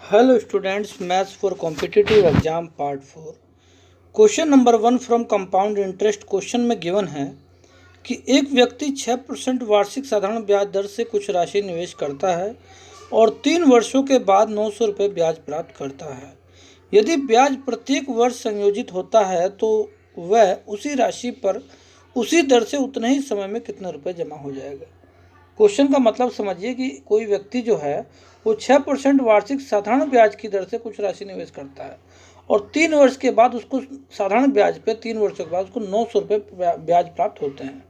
Hello students, Maths for Competitive Exam Part 4। Question number 1 from compound interest. Question में given है कि एक व्यक्ति 6% वार्षिक साधारण ब्याज दर से कुछ राशि निवेश करता है और 3 वर्षों के बाद 900 रुपये ब्याज प्राप्त करता है। यदि ब्याज प्रत्येक वर्ष संयोजित होता है तो वह उसी राशि पर उसी दर से उतने ही समय में कितने रुपये जमा हो जाएगा। क्वेश्चन का मतलब समझिए कि कोई व्यक्ति जो है वो 6% वार्षिक साधारण ब्याज की दर से कुछ राशि निवेश करता है और 3 वर्ष के बाद उसको साधारण ब्याज पे 3 वर्षों के बाद उसको 900 रुपये ब्याज प्राप्त होते हैं।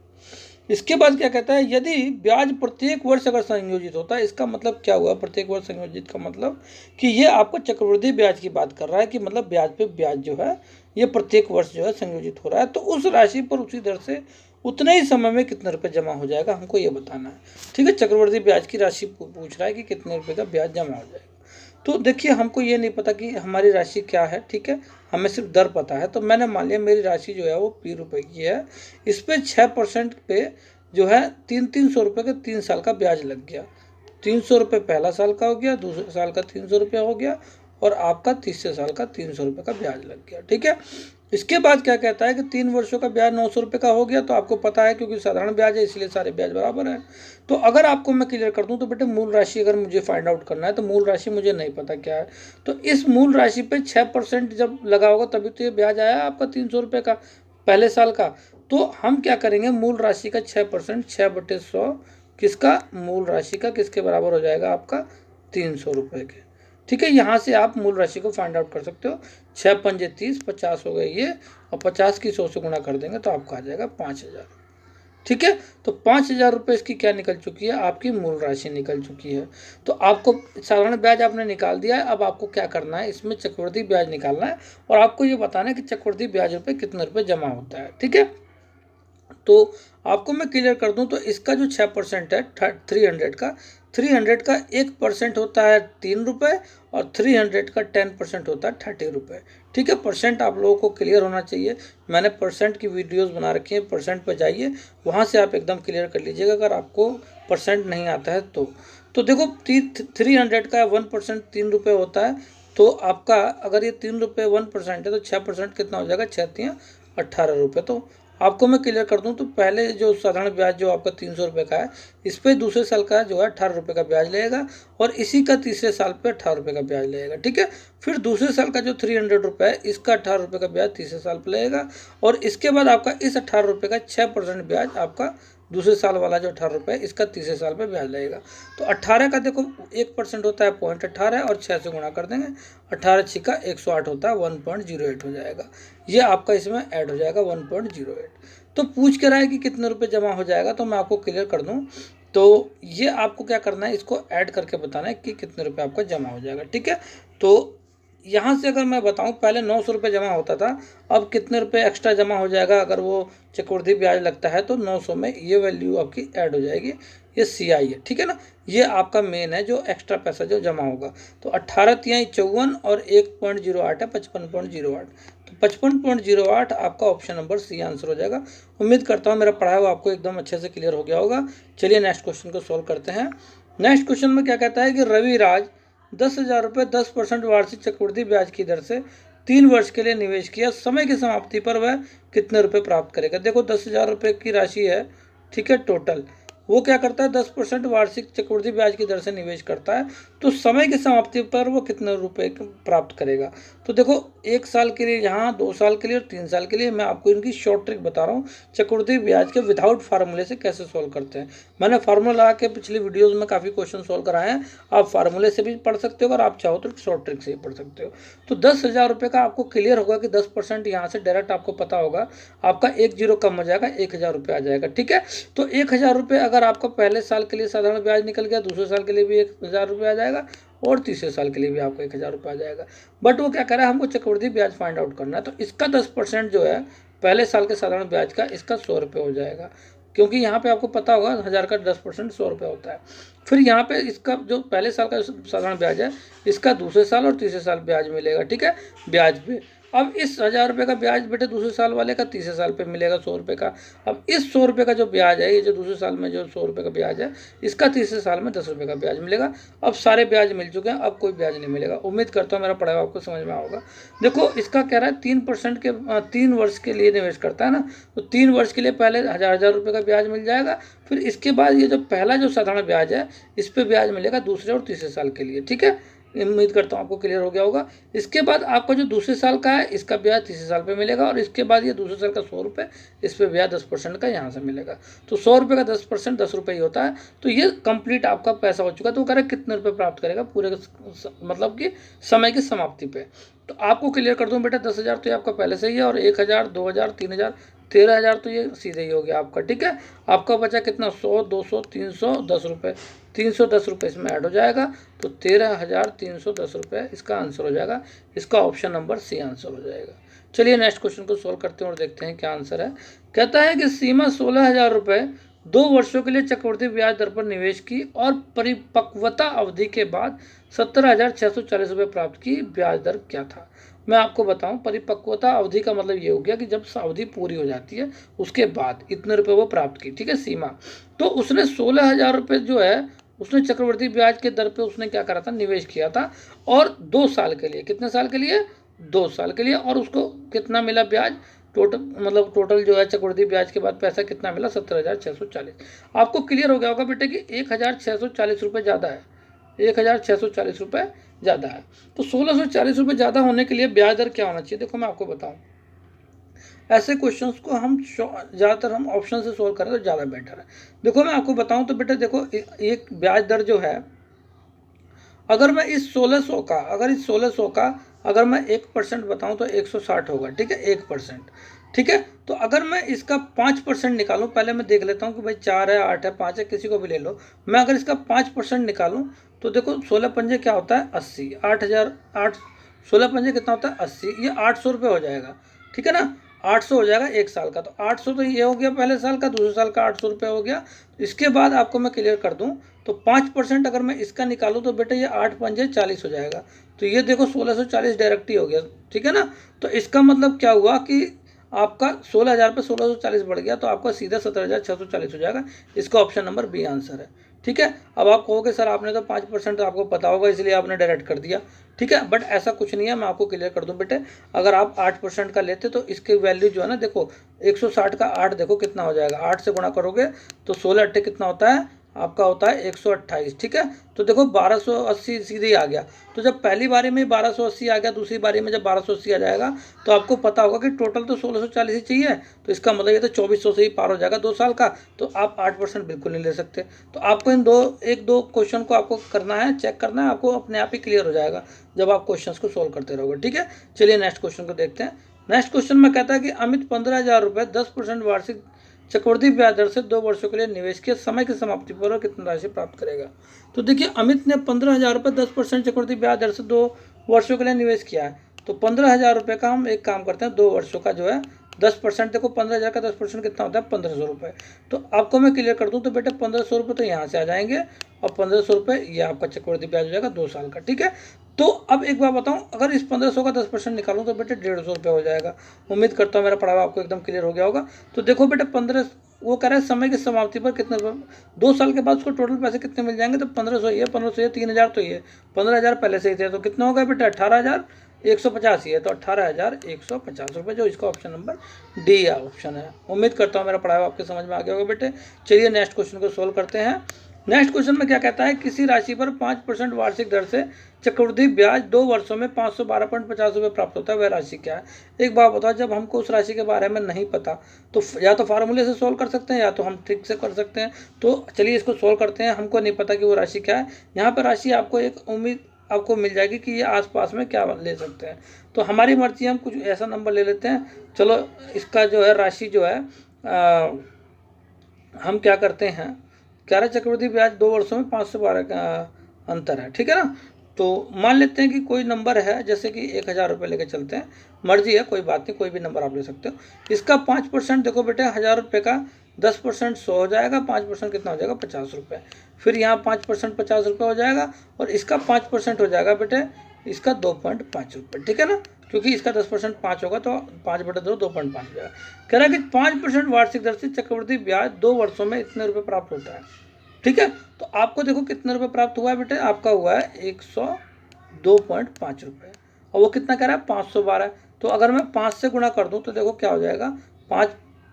इसके बाद क्या कहता है, यदि ब्याज प्रत्येक वर्ष अगर संयोजित होता है, इसका मतलब क्या हुआ प्रत्येक वर्ष संयोजित का मतलब कि ये आपको चक्रवृद्धि ब्याज की बात कर रहा है कि मतलब ब्याज पे ब्याज जो है ये प्रत्येक वर्ष जो है संयोजित हो रहा है, तो उस राशि पर उसी दर से उतने ही समय में कितने रुपए जमा हो जाएगा हमको ये बताना है। ठीक है, चक्रवृद्धि ब्याज की राशि पूछ रहा है कि कितने रुपए का ब्याज जमा हो जाएगा। तो देखिए, हमको ये नहीं पता कि हमारी राशि क्या है, ठीक है, हमें सिर्फ दर पता है। तो मैंने मान लिया मेरी राशि जो है वो ₹P की है, इस पर 6% पे जो है 300 रुपये का 3 साल का ब्याज लग गया। 300 रुपये पहला साल का हो गया, दूसरे साल का 300 रुपया हो गया और आपका तीसरे साल का 300 रुपये का ब्याज लग गया। ठीक है, इसके बाद क्या कहता है कि 3 वर्षों का ब्याज 900 रुपये का हो गया। तो आपको पता है क्योंकि साधारण ब्याज है इसलिए सारे ब्याज बराबर हैं। तो अगर आपको मैं क्लियर कर दूं तो बेटे मूल राशि अगर मुझे फाइंड आउट करना है तो मूल राशि मुझे नहीं पता क्या है, तो इस मूल राशि पे 6% जब लगा होगा तभी तो ये ब्याज आया आपका 300 रुपये का पहले साल का। तो हम क्या करेंगे, मूल राशि का 6%, 6/100 किसका, मूल राशि का, किसके बराबर हो जाएगा आपका 300 रुपये के। ठीक है, यहाँ से आप मूल राशि को फाइंड आउट कर सकते हो। 6×5 = 30, 50 हो गए ये, और 50 की 100 से गुणा कर देंगे तो आपका आ जाएगा 5000। ठीक है, तो 5000 रुपये इसकी क्या निकल चुकी है, आपकी मूल राशि निकल चुकी है। तो आपको साधारण ब्याज आपने निकाल दिया है, अब आपको क्या करना है, इसमें चक्रवृद्धि ब्याज निकालना है और आपको ये बताना है कि चक्रवृद्धि ब्याज रुपये कितने रुपये जमा होता है। ठीक है, तो आपको मैं क्लियर कर दूं तो इसका जो 6% है 300 का 1% होता है 3 रुपये और 300 का 10% होता है 30 रुपये। ठीक है, परसेंट आप लोगों को क्लियर होना चाहिए। मैंने परसेंट की वीडियोस बना रखी है, परसेंट पर जाइए, वहाँ से आप एकदम क्लियर कर लीजिएगा अगर आपको परसेंट नहीं आता है तो देखो 300 का 1% 3 रुपये होता है। तो आपका अगर ये 3 रुपये 1% है तो 6% कितना हो जाएगा, 6×3 = 18 रुपये। तो आपको मैं क्लियर कर दूं तो पहले जो साधारण ब्याज जो आपका 300 रुपये का है, इस पर दूसरे साल का जो है 18 रुपये का ब्याज लगेगा और इसी का तीसरे साल पे 18 रुपये का ब्याज लगेगा। ठीक है, फिर दूसरे साल का जो 300 रुपये है इसका 18 रुपये का ब्याज तीसरे साल पे लगेगा और इसके बाद आपका इस 18 रुपये का 6% ब्याज आपका दूसरे साल वाला जो 18 रुपये है इसका तीसरे साल पे ब्याज लगेगा। तो 18 का देखो 1% होता है 0.18 और 6 से गुणा कर देंगे, 18×6 = 108 होता है, 1.08 हो जाएगा। ये आपका इसमें ऐड हो जाएगा 1.08। तो पूछ के रहा है कि कितने रुपए जमा हो जाएगा, तो मैं आपको क्लियर कर दूं तो ये आपको क्या करना है, इसको ऐड करके बताना है कि कितने रुपए आपका जमा हो जाएगा। ठीक है, तो यहाँ से अगर मैं बताऊँ पहले 900 रुपये जमा होता था, अब कितने रुपए एक्स्ट्रा जमा हो जाएगा, अगर वो चक्रवृद्धि ब्याज लगता है तो 900 में ये वैल्यू आपकी ऐड हो जाएगी, ये CI है। ठीक है ना, ये आपका मेन है जो एक्स्ट्रा पैसा जो जमा होगा। तो 18×3 = 54 और 1.08 है 55.08, तो 55.08 आपका ऑप्शन नंबर C आंसर हो जाएगा। उम्मीद करता हूँ मेरा पढ़ाया हुआ आपको एकदम अच्छे से क्लियर हो गया होगा। चलिए नेक्स्ट क्वेश्चन को सॉल्व करते हैं। नेक्स्ट क्वेश्चन में क्या कहता है कि रविराज 10,000 रुपये 10% वार्षिक चक्रवृद्धि ब्याज की दर से 3 वर्ष के लिए निवेश किया, समय की समाप्ति पर वह कितने रुपए प्राप्त करेगा। देखो 10,000 रुपये की राशि है, ठीक है, टोटल वो क्या करता है 10% वार्षिक चक्रवृद्धि ब्याज की दर से निवेश करता है, तो समय की समाप्ति पर वो कितने रुपए प्राप्त करेगा। तो देखो 1 साल के लिए यहाँ, 2 साल के लिए और 3 साल के लिए मैं आपको इनकी शॉर्ट ट्रिक बता रहा हूँ चक्रवृद्धि ब्याज के विदाउट फार्मूले से कैसे सोल्व करते हैं। मैंने फार्मूला लगा के पिछली वीडियोज़ में काफ़ी क्वेश्चन सोल्व कराए हैं, आप फार्मूले से भी पढ़ सकते हो, अगर आप चाहो तो शॉर्ट ट्रिक से ही पढ़ सकते हो। तो 10,000 रुपये का आपको क्लियर होगा कि 10% यहाँ से डायरेक्ट आपको पता होगा, आपका 1 0 कम हो जाएगा, 1,000 रुपये आ जाएगा। ठीक है, तो 1,000 रुपये अगर आपका पहले साल के लिए साधारण ब्याज निकल गया, दूसरे साल के लिए भी 1,000 रुपये आ जाएगा और तीसरे साल के लिए भी आपको 1,000 रुपये आ जाएगा। बट वो क्या कर रहा है, हमको चक्रवृद्धि ब्याज फाइंड आउट करना है, तो इसका 10% जो है पहले साल के साधारण ब्याज का, इसका 100 रुपये हो जाएगा, क्योंकि यहाँ पे आपको पता होगा 1000 का 10% 100 रुपये होता है। फिर यहाँ पे इसका जो पहले साल का साधारण ब्याज है इसका दूसरे साल और तीसरे साल ब्याज मिलेगा। ठीक है, ब्याज पे अब इस 1000 रुपये का ब्याज बेटे दूसरे साल वाले का तीसरे साल पे मिलेगा 100 रुपये का। अब इस 100 रुपये का जो ब्याज है, ये जो दूसरे साल में जो 100 रुपये का ब्याज है, इसका तीसरे साल में 10 रुपये का ब्याज मिलेगा। अब सारे ब्याज मिल चुके हैं, अब कोई ब्याज नहीं मिलेगा। उम्मीद करता हूँ मेरा पढ़ाया आपको समझ में आएगा। देखो इसका कह रहा है 3% के 3 वर्ष के लिए निवेश करता है ना, तो 3 वर्ष के लिए पहले 1000 रुपये का ब्याज मिल जाएगा। फिर इसके बाद ये जो पहला जो साधारण ब्याज है, इस पर ब्याज मिलेगा दूसरे और तीसरे साल के लिए। ठीक है, उम्मीद करता हूँ आपको क्लियर हो गया होगा। इसके बाद आपका जो दूसरे साल का है, इसका ब्याज तीसरे साल पे मिलेगा, और इसके बाद ये दूसरे साल का 100 रुपये, इस पे ब्याज 10% का यहाँ से मिलेगा। तो 100 रुपये का 10% 10 रुपये ही होता है। तो ये कंप्लीट आपका पैसा हो चुका है। तो वो कह रहा है कितने रुपये प्राप्त करेगा पूरे मतलब कि समय की समाप्ति पे। तो आपको क्लियर कर दूँ बेटा, 10,000 तो ये आपका पहले से ही है, और 1,000, 2,000, 3,000, 13,000 तो ये सीधे ही हो गया आपका। ठीक है, आपका बचा कितना, 100, 200, 310 रुपये, 310 रुपये इसमें ऐड हो जाएगा। तो 13,310 रुपये इसका आंसर हो जाएगा। इसका ऑप्शन नंबर सी आंसर हो जाएगा। चलिए नेक्स्ट क्वेश्चन को सोल्व करते हैं और देखते हैं क्या आंसर है। कहता है कि सीमा 16,000 रुपये 2 वर्षों के लिए चक्रवृद्धि ब्याज दर पर निवेश की और परिपक्वता अवधि के बाद 17,640 रुपये प्राप्त की, ब्याज दर क्या था। मैं आपको बताऊं, परिपक्वता अवधि का मतलब ये हो गया कि जब अवधि पूरी हो जाती है उसके बाद इतने रुपए वो प्राप्त की। ठीक है, सीमा। तो उसने 16,000 रुपये जो है उसने चक्रवृद्धि ब्याज के दर पे उसने क्या करा था, निवेश किया था, और 2 साल के लिए, कितने साल के लिए, 2 साल के लिए, और उसको कितना मिला ब्याज, टोटल जो है चक्रवृद्धि ब्याज के बाद पैसा कितना मिला, 17,640। आपको क्लियर हो गया होगा बेटे कि 1,640 रुपये ज़्यादा है, 1,640 रुपये ज़्यादा है। तो 1,640 रुपये ज़्यादा होने के लिए ब्याज दर क्या होना चाहिए। देखो मैं आपको बताऊं, ऐसे क्वेश्चंस को हम ज़्यादातर हम ऑप्शन से सोल्व करें तो ज़्यादा बेटर है। देखो मैं आपको बताऊं तो बेटा देखो, एक ब्याज दर जो है, अगर मैं इस 1,600 का, अगर मैं 1% बताऊं तो 160 होगा। ठीक है, 1%। ठीक है, तो अगर मैं इसका 5% निकालूं, पहले मैं देख लेता हूं कि भाई 4 है, 8 है, 5 है, किसी को भी ले लो। मैं अगर इसका 5% निकालूं तो देखो 16 पंजे क्या होता है, 80, 16 पंजे कितना होता है, 80, ये 800 रुपये हो जाएगा। ठीक है ना, 800 हो जाएगा एक साल का। तो 800 तो ये हो गया पहले साल का, दूसरे साल का 800 रुपये हो गया। इसके बाद आपको मैं क्लियर कर दूं तो 5% अगर मैं इसका निकालूं तो बेटा ये 8 पंजे 40 हो जाएगा। तो ये देखो 1,640 डायरेक्ट ही हो गया। ठीक है ना, तो इसका मतलब क्या हुआ कि आपका 16,000 पे 1,640 बढ़ गया, तो आपका सीधा 17,640 हो जाएगा। इसका ऑप्शन नंबर बी आंसर है। ठीक है, अब आप कहोगे सर आपने तो 5% आपको पता होगा इसलिए आपने डायरेक्ट कर दिया। ठीक है, बट ऐसा कुछ नहीं है, मैं आपको क्लियर कर दूं बेटे, अगर आप 8% का लेते तो इसकी वैल्यू जो है ना, देखो 160 का 8 देखो कितना हो जाएगा, 8 से गुणा करोगे तो 16 अट्ठे कितना होता है आपका, होता है 128। ठीक है, तो देखो 1280 सीधे ही आ गया। तो जब पहली बारी में 1280 आ गया, दूसरी बारी में जब 1280 आ जाएगा तो आपको पता होगा कि टोटल तो 1,640 ही चाहिए। तो इसका मतलब ये तो 2,400 से ही पार हो जाएगा 2 साल का। तो आप 8% बिल्कुल नहीं ले सकते। तो आपको इन एक दो क्वेश्चन को आपको करना है, चेक करना है, आपको अपने आप ही क्लियर हो जाएगा जब आप क्वेश्चन को सोल्व करते रहोगे। ठीक है, चलिए नेक्स्ट क्वेश्चन को देखते हैं। नेक्स्ट क्वेश्चन में कहता है कि अमित 15,000 रुपये 10% वार्षिक चक्रवृद्धि ब्याज दर से 2 वर्षों के लिए निवेश किया, समय की समाप्ति पर वह कितनी राशि प्राप्त करेगा। तो देखिए अमित ने 15,000 रुपये 10% चक्रवृद्धि ब्याज दर से 2 वर्षों के लिए निवेश किया है। तो 15,000 रुपये का हम एक काम करते हैं, 2 वर्षों का जो है 10%, देखो 15,000 का 10% कितना होता है, 1,500 रुपये। तो आपको मैं क्लियर कर दूं तो बेटा 1,500 रुपये तो यहाँ से आ जाएंगे, और 1,500 रुपये ये आपका चक्रवृद्धि ब्याज हो जाएगा 2 साल का। ठीक है, तो अब एक बात बताऊं, अगर इस 1,500 का 10% निकालूं तो बेटे 150 रुपये हो जाएगा। उम्मीद करता हूं मेरा पढ़ावा आपको एकदम क्लियर हो गया होगा। तो देखो बेटे 15, वो कह रहा है समय की समाप्ति पर कितने 2 साल के बाद उसको टोटल पैसे कितने मिल जाएंगे। तो 1,500 ये, 1,500 ये, 3,000 तो ये, 15,000 पहले से ही थे, तो कितना होगा बेटा 18,150 ही है। तो 18,150 रुपये, जो इसका ऑप्शन नंबर डी ऑप्शन है। उम्मीद करता हूँ मेरा पढ़ावा आपके समझ में आ गया होगा बेटे। चलिए नेक्स्ट क्वेश्चन को सोल्व करते हैं। नेक्स्ट क्वेश्चन में क्या कहता है, किसी राशि पर 5% वार्षिक दर से चक्रवृद्धि ब्याज 2 वर्षों में 512.50 रुपये प्राप्त होता है, वह राशि क्या है। एक बात बताओ, जब हमको उस राशि के बारे में नहीं पता तो या तो फार्मूले से सोल्व कर सकते हैं या तो हम ट्रिक से कर सकते हैं। तो चलिए इसको सोल्व करते हैं। हमको नहीं पता कि वो राशि क्या है। यहाँ पर राशि आपको एक उम्मीद आपको मिल जाएगी कि ये आसपास में क्या ले सकते हैं। तो हमारी मर्जी, हम कुछ ऐसा नंबर ले लेते हैं। चलो इसका जो है राशि जो है हम क्या करते हैं, कह रहे चक्रवृद्धि ब्याज 2 वर्षों में 512 का अंतर है। ठीक है ना, तो मान लेते हैं कि कोई नंबर है, जैसे कि 1,000 रुपये लेके चलते हैं, मर्जी है, कोई बात नहीं, कोई भी नंबर आप ले सकते हो। इसका 5% देखो बेटे 1,000 रुपये का 10% 100 हो जाएगा, 5% कितना हो जाएगा 50 रुपये। फिर यहाँ 5% 50 रुपये हो जाएगा, और इसका 5% हो जाएगा बेटे इसका 2.5 रुपये। ठीक है ना, क्योंकि इसका 10% 5 होगा तो 5/2 2.5 हो जाएगा। कह रहा है कि 5% वार्षिक दर से चक्रवृद्धि ब्याज 2 वर्षों में इतने रुपये प्राप्त होता है। ठीक है, तो आपको देखो कितने रुपये प्राप्त हुआ है बेटे, आपका हुआ है 102.5 रुपये, और वो कितना कह रहा है 512। तो अगर मैं 5 से गुणा कर दूं तो देखो क्या हो जाएगा, 5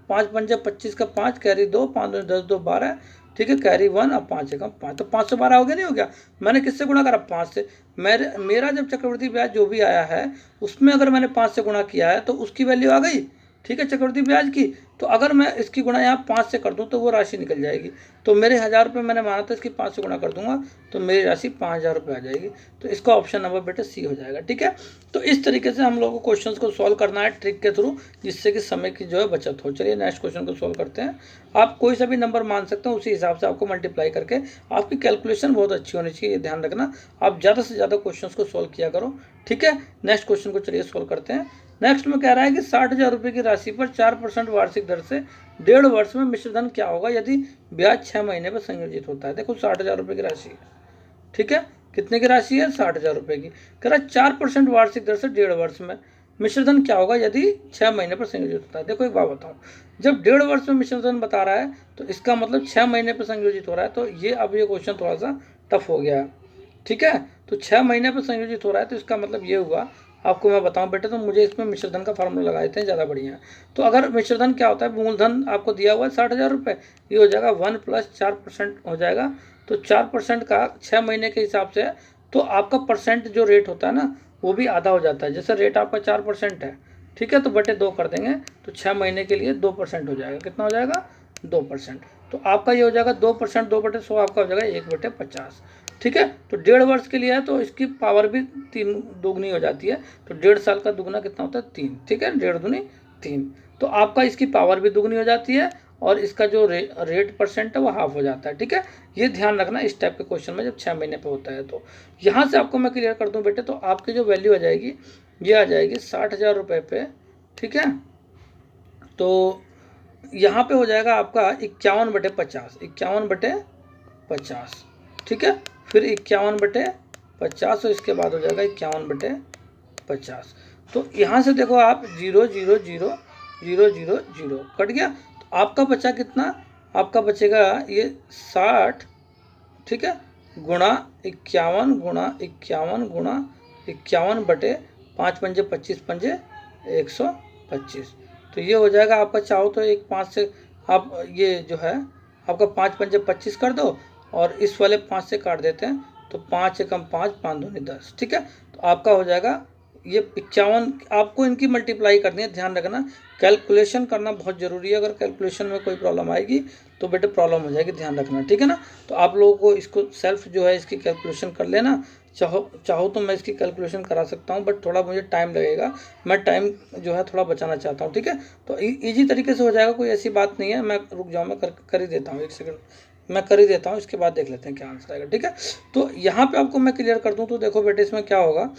5 पंजे 25 का 5, कैरी 2, 5 2 10 2 12, ठीक है, कैरी 1 और 5 एकम 5, तो 512 हो गया, नहीं हो गया। मैंने किससे गुणा करा, 5 से। मेरा जब चक्रवृद्धि ब्याज जो भी आया है उसमें अगर मैंने 5 से गुणा किया है तो उसकी वैल्यू आ गई, ठीक है, चक्रवृद्धि ब्याज की। तो अगर मैं इसकी गुणा यहाँ 5 से कर दूँ तो वो राशि निकल जाएगी। तो मेरे 1000 रुपये मैंने माना था, इसकी 5 से गुणा कर दूंगा तो मेरी राशि 5000 रुपये आ जाएगी। तो इसका ऑप्शन नंबर बेटे सी हो जाएगा। ठीक है, तो इस तरीके से हम लोगों को क्वेश्चंस को सॉल्व करना है ट्रिक के थ्रू, जिससे कि समय की जो है बचत हो। चलिए नेक्स्ट क्वेश्चन को सॉल्व करते हैं। आप कोई सा भी नंबर मान सकते हैं, उसी हिसाब से आपको मल्टीप्लाई करके, आपकी कैलकुलेशन बहुत अच्छी होनी चाहिए, ध्यान रखना। आप ज़्यादा से ज़्यादा क्वेश्चन को सॉल्व किया करो। ठीक है, नेक्स्ट क्वेश्चन को चलिए सॉल्व करते हैं। नेक्स्ट में कह रहा है कि 60,000 रुपये की राशि पर 4% वार्षिक दर से 1.5 वर्ष में मिश्रधन क्या होगा यदि ब्याज 6 महीने पर संयोजित होता है। देखो 60,000 रुपये की राशि है, ठीक है, कितने की राशि है, 60,000 रुपये की। कह रहा है 4% वार्षिक दर से 1.5 वर्ष में मिश्रधन क्या होगा यदि 6 महीने पर संयोजित होता है। देखो एक बात बताऊँ, जब 1.5 वर्ष में मिश्रधन बता रहा है तो इसका मतलब 6 महीने पर संयोजित हो रहा है। तो ये अब ये क्वेश्चन थोड़ा सा टफ हो गया। ठीक है, तो 6 महीने पर संयोजित हो रहा है तो इसका मतलब ये हुआ, आपको मैं बताऊं बेटे, तो मुझे इसमें मिश्रधन का फार्मूला लगा देते हैं, ज़्यादा बढ़िया है। तो अगर मिश्रधन क्या होता है, मूलधन आपको दिया हुआ है 60,000 रुपये, ये हो जाएगा 1 + 4% हो जाएगा। तो 4% का 6 महीने के हिसाब से, तो आपका परसेंट जो रेट होता है ना वो भी आधा हो जाता है। जैसे रेट आपका 4% है, ठीक है, तो बटे 2 कर देंगे तो 6 महीने के लिए 2% हो जाएगा। कितना हो जाएगा, 2%। तो आपका ये हो जाएगा 2%, 2/100 आपका हो जाएगा 1/50। ठीक है, तो 1.5 वर्ष के लिए है तो इसकी पावर भी 3 दोगुनी हो जाती है। तो 1.5 साल का दुगुना कितना होता है, 3। ठीक है, 1.5 दूनी 3, तो आपका इसकी पावर भी दुगुनी हो जाती है और इसका जो रेट परसेंट है वो हाफ हो जाता है। ठीक है, ये ध्यान रखना इस टाइप के क्वेश्चन में जब 6 महीने पे होता है। तो यहाँ से आपको मैं क्लियर कर दूँ बेटे, तो आपकी जो वैल्यू आ जाएगी ये आ जाएगी 60,000 रुपये पे। ठीक है, तो यहाँ पे हो जाएगा आपका 51/50, 51/50। ठीक है, फिर 51/50 और इसके बाद हो जाएगा 51/50। तो यहाँ से देखो आप 0 0 0 0 0 0 कट गया, तो आपका बचा कितना, आपका बचेगा ये 60, ठीक है, गुणा 51 गुणा 51 गुणा 51/5 पंजे 25 पंजे 125। तो ये हो जाएगा आपका, चाहो तो एक 5 से आप ये जो है आपका 5 पंजे 25 कर दो और इस वाले 5 से काट देते हैं तो 5 एकम 5, 5 दूनी 10। ठीक है, तो आपका हो जाएगा ये 51। आपको इनकी मल्टीप्लाई करनी है, ध्यान रखना, कैलकुलेशन करना बहुत ज़रूरी है। अगर कैलकुलेशन में कोई प्रॉब्लम आएगी तो बेटे प्रॉब्लम हो जाएगी, ध्यान रखना। ठीक है ना, तो आप लोगों को इसको सेल्फ जो है इसकी कैलकुलेशन कर लेना। चाहो तो मैं इसकी कैलकुलेशन करा सकता हूँ, बट थोड़ा मुझे टाइम लगेगा, मैं टाइम जो है थोड़ा बचाना चाहता हूँ। ठीक है, तो ईजी तरीके से हो जाएगा, कोई ऐसी बात नहीं है। मैं रुक जाऊँ, मैं कर ही देता हूँ, 1 सेकंड मैं कर ही देता हूँ, इसके बाद देख लेते हैं क्या आंसर आएगा। ठीक है, तो यहाँ पे आपको मैं क्लियर कर दूँ तो देखो बेटे इसमें क्या होगा,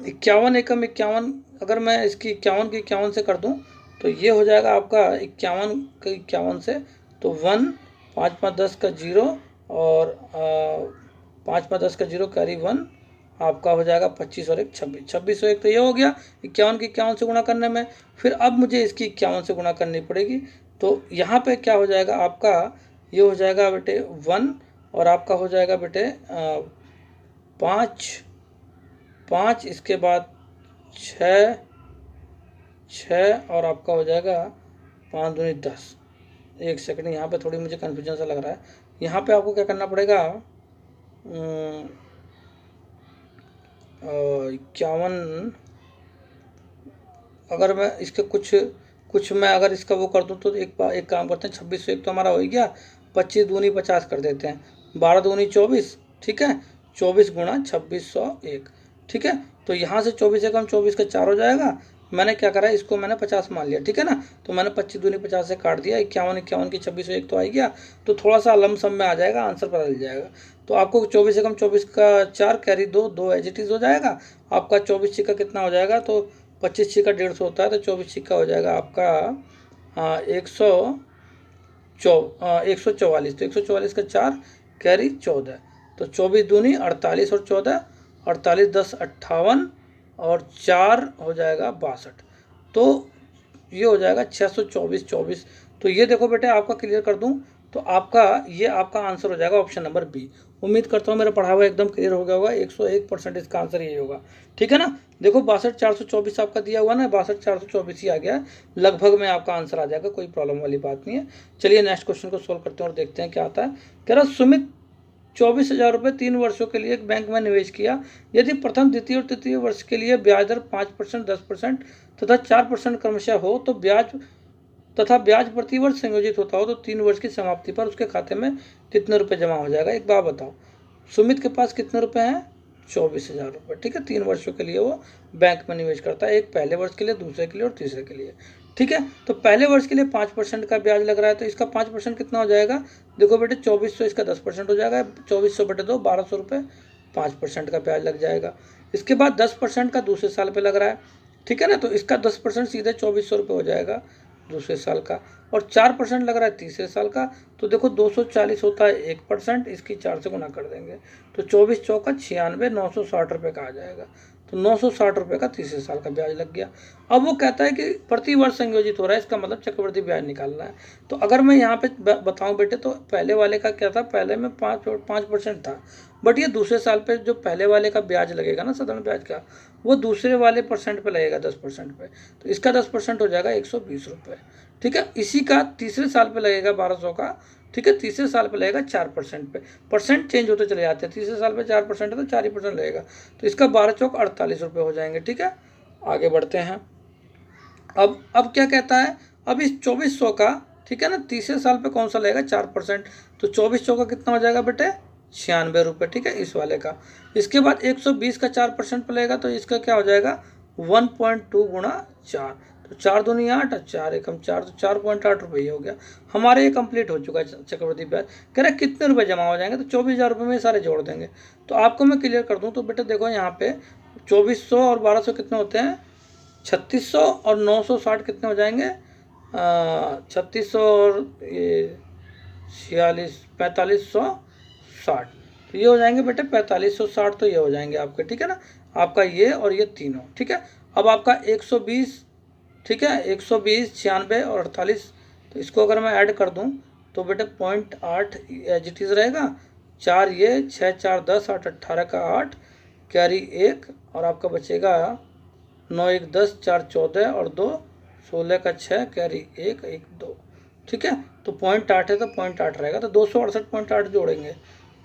51 एकम 51, अगर मैं इसकी 51 की 51 से कर दूँ तो ये हो जाएगा आपका 51 के 51 से, तो 1 5 5 10 का 0 और 5 5 10 का 0 कैरी 1, आपका हो जाएगा 25 और 1 26, 26 और 1 तो ये हो गया 51 की 51 से गुणा करने में। फिर अब मुझे इसकी 51 से गुणा करनी पड़ेगी, तो यहाँ पे क्या हो जाएगा आपका, ये हो जाएगा बेटे 1 और आपका हो जाएगा बेटे 5, इसके बाद 6 और आपका हो जाएगा 5 दूनी 10। 1 सेकंड, यहाँ पे थोड़ी मुझे कन्फ्यूजन सा लग रहा है। यहाँ पे आपको क्या करना पड़ेगा, 51, अगर मैं इसके कुछ मैं अगर इसका वो कर दूँ तो एक काम करते हैं, 26 से 1 तो हमारा हो ही गया, 25 दूनी 50 कर देते हैं, 12 दूनी 24। ठीक है, 24 गुणा 2601। ठीक है, तो यहाँ से 24 एकम 24 का 4 हो जाएगा। मैंने क्या करा, इसको मैंने 50 मान लिया। ठीक है ना, तो मैंने 25 दूनी 50 से काट दिया, 51 51 की 2601 तो आ गया, तो थोड़ा सा लमसम में आ जाएगा, आंसर पता चल जाएगा। तो आपको 24 एकम 24 का 4 कैरी 2 एज इट इज़ हो जाएगा। आपका 24 छिक्का कितना हो जाएगा, तो 25 छिक्का 150 होता है, तो 24 छिक्का हो जाएगा आपका 144। तो 144 का 4 कैरी 14, तो 24 दूनी 48 और 14, 48 10 58 और 4 हो जाएगा 62, तो ये हो जाएगा 624। तो ये देखो बेटे आपका क्लियर कर दूं तो आपका ये आपका आंसर हो जाएगा ऑप्शन नंबर बी। उम्मीद करता हूँ मेरा पढ़ा हुआ एकदम क्लियर हो गया होगा। 101% इसका आंसर यही होगा, ठीक है ना। देखो 62,424 आपका दिया हुआ ना, 62,424 ही आ गया, लगभग में आपका आंसर आ जाएगा, कोई प्रॉब्लम वाली बात नहीं है। चलिए नेक्स्ट क्वेश्चन को सोल्व करते हैं और देखते हैं क्या आता है। कह रहा सुमित 24,000 रुपये 3 वर्षों के लिए एक बैंक में निवेश किया। यदि प्रथम, द्वितीय और तृतीय वर्ष के लिए ब्याज दर 5%, 10% तथा 4% क्रमशः हो तो ब्याज प्रतिवर्ष संयोजित होता हो तो 3 वर्ष की समाप्ति पर उसके खाते में कितने रुपए जमा हो जाएगा। एक बात बताओ, सुमित के पास कितने रुपए हैं? 24,000 रुपये, ठीक है। 3 वर्षों के लिए वो बैंक में निवेश करता है, एक पहले वर्ष के लिए, दूसरे के लिए और तीसरे के लिए, ठीक है। तो पहले वर्ष के लिए 5% का ब्याज लग रहा है, तो इसका 5% कितना हो जाएगा? देखो बेटे 2400, इसका 10% हो जाएगा, 2400 बटे 2, 1200 रुपये, 5% का ब्याज लग जाएगा। इसके बाद 10% का दूसरे साल पे लग रहा है, ठीक है ना, तो इसका 10% सीधे 2400 रुपये हो जाएगा दूसरे साल का, और 4% लग रहा है तीसरे साल का। तो देखो 240 होता है 1%, इसकी 4 से गुना कर देंगे तो 24 चौका 96, 960 रुपये का आ जाएगा। तो 960 रुपये का तीसरे साल का ब्याज लग गया। अब वो कहता है कि प्रति वर्ष संयोजित हो रहा है, इसका मतलब चक्रवृद्धि ब्याज निकालना है। तो अगर मैं यहाँ पे बताऊँ बेटे, तो पहले वाले का क्या था, पहले में 5% था, बट ये दूसरे साल पे जो पहले वाले का ब्याज लगेगा ना, साधारण ब्याज का, वो दूसरे वाले परसेंट पे लगेगा, 10% पे। तो इसका 10% हो जाएगा 120 रुपये, ठीक है। इसी का तीसरे साल पे लगेगा 1200 का, ठीक है। तीसरे साल पे लगेगा 4% पे, परसेंट चेंज होते चले जाते हैं। तीसरे साल पे 4% है तो 4% लगेगा, तो इसका 12 चौक 48 रुपये हो जाएंगे, ठीक है। आगे बढ़ते हैं। अब क्या कहता है, अब इस 2400 का, ठीक है ना, तीसरे साल पे कौन सा लगेगा? 4%, तो 24 चौका कितना हो जाएगा बेटे? 96 रुपये, ठीक है, इस वाले का। इसके बाद 120 का 4% पे लगेगा, तो इसका क्या हो जाएगा? 1.2 गुणा 4, तो 4 दूनी 8, 4 एकम 4, तो 4.8 रुपये हो गया। हमारे ये कंप्लीट हो चुका है चक्रवृद्धि ब्याज। कह रहे कितने रुपए जमा हो जाएंगे, तो 24,000 रुपये में सारे जोड़ देंगे। तो आपको मैं क्लियर कर दूं तो बेटे देखो यहाँ पे 2400 और 1200 कितने होते हैं? 3600, और 960 कितने हो जाएंगे? 3600 और ये 46, 4560, तो ये हो जाएंगे बेटे 4560, तो ये हो जाएंगे आपके, ठीक है ना, आपका ये और ये तीनों, ठीक है। अब आपका 120, ठीक है, 120, 96 और 48, तो इसको अगर मैं ऐड कर दूं तो बेटे 0.8 एज इट इज रहेगा, 4 ये, 6 4 10, 8 18 का 8, कैरी 1, और आपका बचेगा 9 1 10, 4 14 और 2 16 का 6, कैरी 1 1 2, ठीक है। तो 0.8 है तो 0.8 रहेगा, तो 268.8 जोड़ेंगे,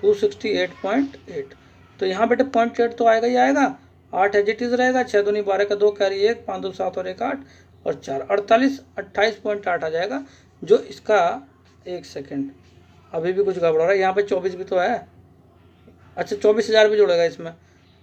268.8, तो यहाँ बेटे 0.8 तो आएगा ही आएगा, 8 एज इट इज रहेगा, 6 दूनी 12 का 2, कैरी 1, 5 2 7 और 1 8 और 4 48, 28.8 आ जाएगा। जो इसका, एक सेकेंड, अभी भी कुछ गड़बड़ हो रहा है, यहाँ पे 24 भी तो है, अच्छा 24,000 भी जुड़ेगा इसमें,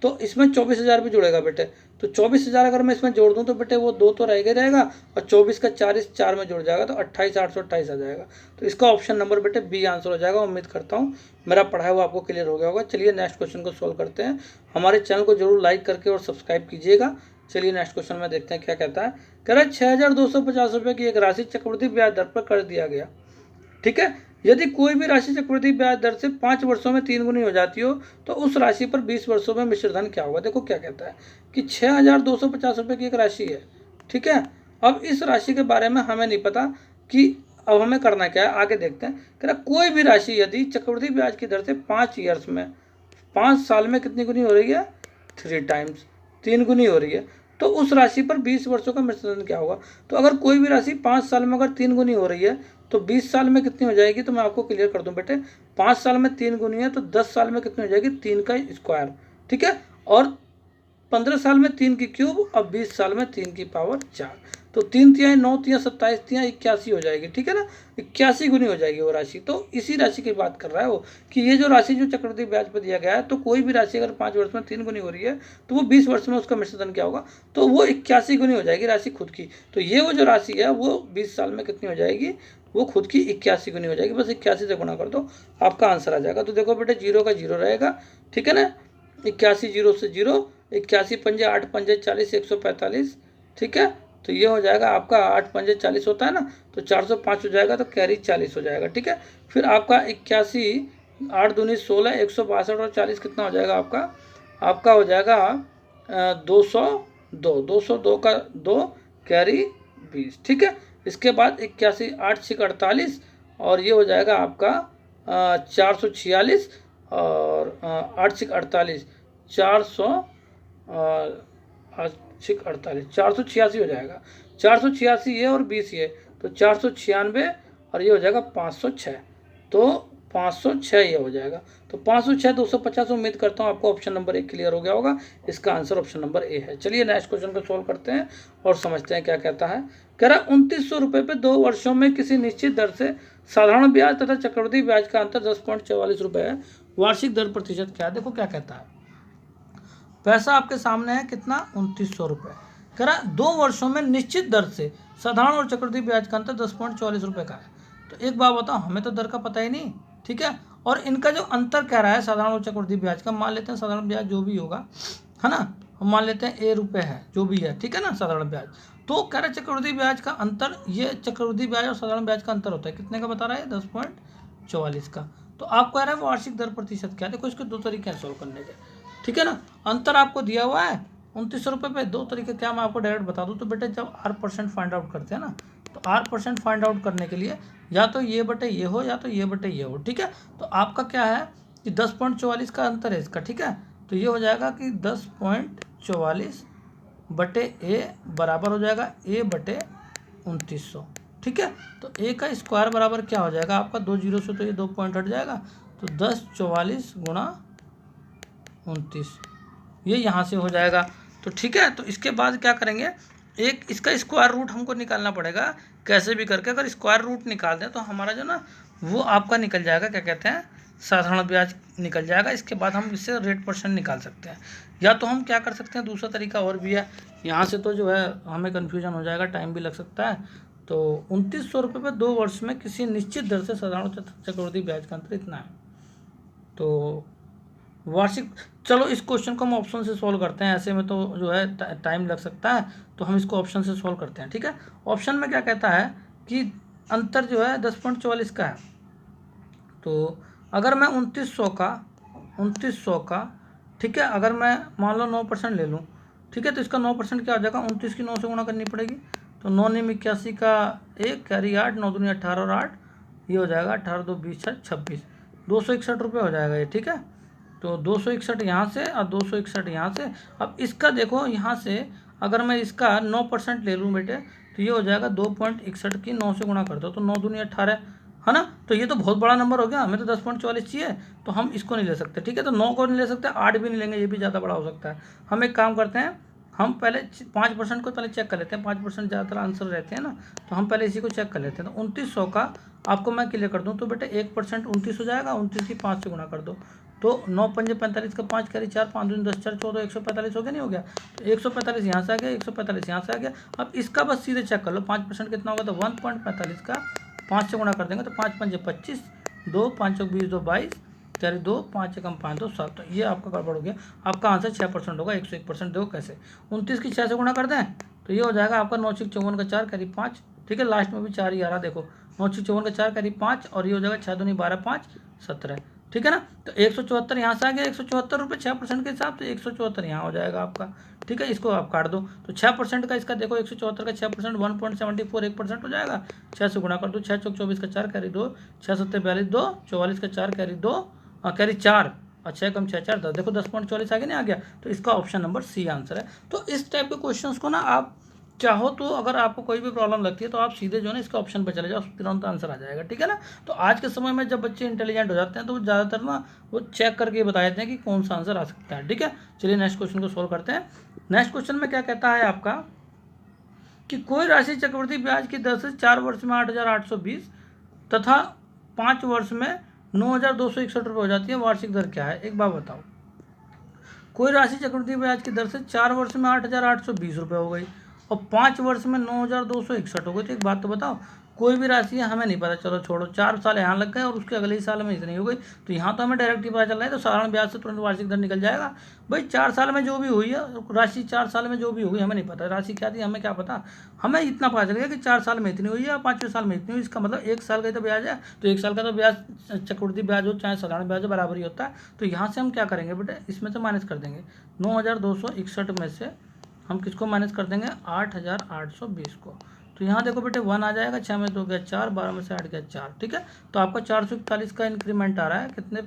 तो इसमें 24,000 भी जुड़ेगा बेटे। तो 24,000 अगर मैं इसमें जोड़ दूं तो बेटे वो 2 तो रहेगा, और 24 का 4 इस 4 में जुड़ जाएगा, तो 28,828 आ जाएगा। तो इसका ऑप्शन नंबर बेटे बी आंसर हो जाएगा। उम्मीद करता हूँ मेरा पढ़ाया हुआ आपको क्लियर हो गया होगा। चलिए नेक्स्ट क्वेश्चन को सोल्व करते हैं। हमारे चैनल को जरूर लाइक करके और सब्सक्राइब कीजिएगा। चलिए नेक्स्ट क्वेश्चन में देखते हैं क्या कहता है। कह रहा है 6,250 रुपये की एक राशि चक्रवृद्धि ब्याज दर पर कर दिया गया, ठीक है। यदि कोई भी राशि चक्रवृद्धि ब्याज दर से 5 वर्षों में 3 गुनी हो जाती हो तो उस राशि पर 20 वर्षों में मिश्र धन क्या होगा। देखो क्या कहता है कि 6,250 रुपये की एक राशि है, ठीक है। अब इस राशि के बारे में हमें नहीं पता कि अब हमें करना क्या है, आगे देखते हैं। कह रहा कोई भी राशि यदि चक्रवृद्धि ब्याज की दर से 5 ईयर्स में, 5 साल में कितनी गुनी हो रही है? 3 टाइम्स, 3 गुनी हो रही है, तो उस राशि पर 20 वर्षों का मिश्र धन क्या होगा। तो अगर कोई भी राशि 5 साल में अगर 3 गुनी हो रही है तो 20 साल में कितनी हो जाएगी, तो मैं आपको क्लियर कर दूं बेटे। 5 साल में 3 गुनी है तो 10 साल में कितनी हो जाएगी? 3 का स्क्वायर, ठीक है। और 15 साल में 3 की क्यूब, और 20 साल में 3 की पावर 4, तो 3 तिहाई 9 तिहाई 27 तिहाई 81 हो जाएगी, ठीक है ना। 81 गुनी हो जाएगी वो राशि। तो इसी राशि की बात कर रहा है वो कि ये जो राशि जो चक्रवृद्धि ब्याज पर दिया गया है, तो कोई भी राशि अगर 5 वर्ष में 3 गुनी हो रही है तो वो 20 वर्ष में उसका मिश्र धन क्या होगा, तो वो 81 गुनी हो जाएगी राशि खुद की। तो ये वो जो राशि है वो 20 साल में कितनी हो जाएगी, वो खुद की 81 गुनी हो जाएगी। बस 81 से गुना कर दो, आपका आंसर आ जाएगा। तो देखो बेटे 0 का 0 रहेगा, ठीक है ना। 81 0 से 0, 81 पंजे 8 पंजे 40, 145, ठीक है। तो ये हो जाएगा आपका 8 पंजे 40 होता है ना, तो 405 हो जाएगा, तो कैरी 40 हो जाएगा, ठीक है। फिर आपका 81, 8 दूनी 16, 162 और 40 कितना हो जाएगा आपका हो जाएगा 202 का 2 कैरी 20, ठीक है। इसके बाद 81, 8 6 48 और ये हो जाएगा आपका 446 और 8 6 48 486 हो जाएगा। 486 ये और 20 ये, तो 496 और ये हो जाएगा 506, तो 506 ये हो जाएगा। तो 506 250। उम्मीद करता हूँ आपको ऑप्शन नंबर 1 क्लियर हो गया होगा। इसका आंसर ऑप्शन नंबर ए है। चलिए नेक्स्ट क्वेश्चन को सोल्व करते हैं और समझते हैं क्या कहता है। कह रहा 2900 रुपये पे 2 वर्षों में किसी निश्चित दर से साधारण ब्याज तथा चक्रवृद्धि ब्याज का अंतर 10.44 रुपये है। वार्षिक दर प्रतिशत क्या है? देखो क्या कहता है। पैसा आपके सामने है कितना? 2900 रुपये। कह रहा 2 वर्षों में निश्चित दर से साधारण और चक्रवृद्धि ब्याज का अंतर 10.44 रुपये का है। तो एक बात बताओ, हमें तो दर का पता ही नहीं, ठीक है। और इनका जो अंतर कह रहा है साधारण और चक्रवृद्धि ब्याज का, मान लेते हैं साधारण ब्याज जो भी होगा, है ना, हम मान लेते हैं ए रुपये है, जो भी है, ठीक है ना, साधारण ब्याज। तो कह रहा है चक्रवृद्धि ब्याज का अंतर, ये चक्रवृद्धि ब्याज और साधारण ब्याज का अंतर होता है कितने का बता रहा है? 10.44 का। तो आप कह रहे हैं वार्षिक दर प्रतिशत क्या है? देखो इसके 2 तरीके हैं सॉल्व करने के, ठीक है ना। अंतर आपको दिया हुआ है 2900 रुपये पे, 2 तरीके क्या मैं आपको डायरेक्ट बता दूं। तो बेटे जब R% फाइंड आउट करते हैं ना, तो R% फाइंड आउट करने के लिए या तो ये बटे ये हो या तो ये बटे ये हो, ठीक है। तो आपका क्या है कि 10.44 का अंतर है इसका, ठीक है। तो ये हो जाएगा कि 10.44 बटे ए बराबर हो जाएगा ए बटे 2900, ठीक है। तो ए का स्क्वायर बराबर क्या हो जाएगा आपका? 2 जीरो से तो ये 2 पॉइंट हट जाएगा, तो 1044 गुणा 29, ये यहाँ से हो जाएगा। तो ठीक है, तो इसके बाद क्या करेंगे, एक इसका स्क्वायर रूट हमको निकालना पड़ेगा कैसे भी करके। अगर स्क्वायर रूट निकाल दें तो हमारा जो ना वो आपका निकल जाएगा, क्या कहते हैं, साधारण ब्याज निकल जाएगा। इसके बाद हम इससे रेट % निकाल सकते हैं। या तो हम क्या कर सकते हैं, दूसरा तरीका और भी है, यहाँ से तो जो है हमें कन्फ्यूजन हो जाएगा, टाइम भी लग सकता है। तो 2900 रुपये पर 2 वर्ष में किसी निश्चित दर से साधारण चक्रवृद्धि ब्याज का अंतर इतना है। तो वार्षिक, चलो इस क्वेश्चन को हम ऑप्शन से सॉल्व करते हैं, ऐसे में तो जो है टाइम लग सकता है, तो हम इसको ऑप्शन से सॉल्व करते हैं, ठीक है। ऑप्शन में क्या कहता है कि अंतर जो है 10.44 का है। तो अगर मैं 2900 का, ठीक है, अगर मैं मान लो 9% ले लूँ, ठीक है, तो इसका 9% क्या हो जाएगा? 29 की 9 से गुणा करनी पड़ेगी। तो 9 9 81 का 1 कैरी 8, 9 दूनी 18 और 8 ये हो जाएगा 18 2 20 26, 261 रुपये हो जाएगा ये, ठीक है। तो 261 यहाँ से और 261 यहाँ से। अब इसका देखो, यहाँ से अगर मैं इसका 9% ले लूँ बेटे, तो ये हो जाएगा 2.61 की 9 से गुणा कर दो, तो 9 दूनी 18 है ना। तो ये तो बहुत बड़ा नंबर हो गया, हमें तो 10.44 चाहिए, तो हम इसको नहीं ले सकते, ठीक है। तो 9 को नहीं ले सकते, 8 भी नहीं लेंगे, ये भी ज़्यादा बड़ा हो सकता है। हम एक काम करते हैं, हम पहले 5% को पहले चेक कर लेते हैं। 5% ज़्यादातर आंसर रहते हैं ना, तो हम पहले इसी को चेक कर लेते हैं। तो 2900 का आपको मैं क्लियर कर दूँ तो बेटे 1% 29 हो जाएगा, 29 की 5 से गुणा कर दो, तो 9 पंजे 45 का 5 कैरी 4, 5 दूनी 10 4 14, 145 हो गया, नहीं हो गया? तो 145 यहाँ से आ गया, 145 यहाँ से आ गया। अब इसका बस सीधे चेक कर लो, 5% कितना होगा? तो 1.45 का 5 से गुणा कर देंगे, तो 5 पंजे 25, 2 5 चौक 20, 2 22 कैरी 2, 5 एकम 5 2 7। तो ये आपका गड़बड़ हो गया, आपका आंसर 6% होगा। 101%। देखो कैसे, 29 की 6 से गुणा कर दें तो ये हो जाएगा आपका 9 6 54 का 4 कैरी 5, ठीक है, लास्ट में भी 4 ही आ रहा, देखो 9 6 54 का 4 कैरी 5 और ये हो जाएगा 6 दूनी 12 5 17, ठीक है ना। तो 174 यहाँ से आ गया, 174 रुपये 6% के हिसाब से 174 यहाँ हो जाएगा आपका, ठीक है। इसको आप काट दो, तो 6% का इसका देखो, 174 का 6% 1.74 1% हो जाएगा। 6 से गुणा कर दो, 6 चौक 24 का 4 कैरी 2, 6 7 42 2, 44 का 4 कैरी 2 कैरी 4 और 6 कम 6 4 10, देखो 10.44 आगे नहीं आ गया। तो इसका ऑप्शन नंबर सी आंसर है। तो इस टाइप के क्वेश्चंस को ना आप चाहो तो, अगर आपको कोई भी प्रॉब्लम लगती है तो आप सीधे जो है ना इसके ऑप्शन पर चले जाओ, तुरंत आंसर आ जाएगा, ठीक है ना। तो आज के समय में जब बच्चे इंटेलिजेंट हो जाते हैं तो वो ज़्यादातर ना वो चेक करके बता देते हैं कि कौन सा आंसर आ सकता है, ठीक है। चलिए नेक्स्ट क्वेश्चन को सोल्व करते हैं। नेक्स्ट क्वेश्चन में क्या कहता है आपका कि कोई राशि चक्रवृद्धि ब्याज की दर से 4 वर्ष में 8,820 तथा 5 वर्ष में 9,261 रुपये हो जाती है, वार्षिक दर क्या है? एक बात बताओ, कोई राशि चक्रवृद्धि ब्याज की दर से 4 वर्ष में 8,820 रुपये हो गई और 5 वर्ष में 9,261 हो गई। तो एक बात तो बताओ, कोई भी राशि है हमें नहीं पता, चलो छोड़ो, 4 साल यहाँ लग गए और उसके अगले ही साल में इतनी हो गई, तो यहाँ तो हमें डायरेक्ट ही पता चल रहा है, तो साधारण ब्याज से तुरंत वार्षिक दर निकल जाएगा। भाई 4 साल में जो भी हुई है राशि, 4 साल में जो भी होगी हमें नहीं पता, राशि क्या थी हमें क्या पता, हमें इतना पता चल गया कि 4 साल में इतनी हुई है, 5वें साल में इतनी हुई, इसका मतलब 1 साल का तो ब्याज है, तो 1 साल का तो ब्याज चक्रवृद्धि ब्याज हो चाहे साधारण ब्याज हो बराबर ही होता है। तो यहाँ से हम क्या करेंगे बेटे, इसमें से माइनस कर देंगे 9,261 में से हम किसको माइनस कर देंगे, 8,820 को। तो यहाँ देखो बेटे 1 आ जाएगा, 6 में 2 गया 4, 12 में से 8 गया 4, ठीक है। तो आपका 441 का इंक्रीमेंट आ रहा है, कितने,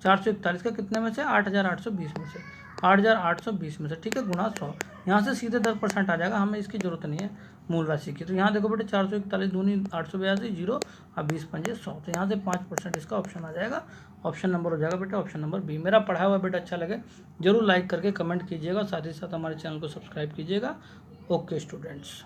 441 का कितने में से, 8,820 में से, 8,820 में से, ठीक है, गुणा 100। यहाँ से सीधे 10% आ जाएगा, हमें इसकी जरूरत नहीं है मूल राशि की। तो यहाँ देखो बेटे 441 दूनी 882 जीरो और 20 पंजे 100, तो यहाँ से 5% इसका ऑप्शन आ जाएगा, ऑप्शन नंबर हो जाएगा बेटा ऑप्शन नंबर बी। मेरा पढ़ा हुआ बेटा अच्छा लगे जरूर लाइक करके कमेंट कीजिएगा, साथ ही साथ हमारे चैनल को सब्सक्राइब कीजिएगा। Okay students.